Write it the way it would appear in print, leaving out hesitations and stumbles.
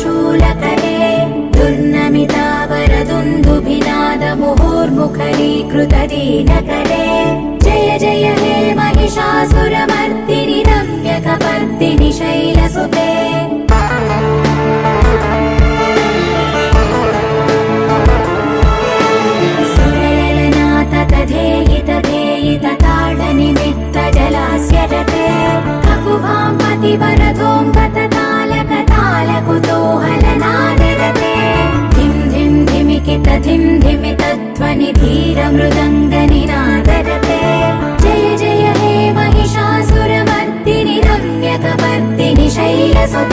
शूलकरे दुर्नमितावरदुन्दुभिनादमुहुर्मुखरीकृतदीनकरे जय जय हे महिषासुरमर्दिनि रम्यकपर्दिनि शैलसुते ताडनिमित्तजलास्यजते ककुभां पतिवरदोऽम्बततालकतालकुतूहलनादरते धिं धिं धिमिकित धिं धिमितध्वनि धीरमृदङ्गनिनादरते जय जय हे महिषासुरमर्दिनि रम्यकपर्दिनि शैलसुते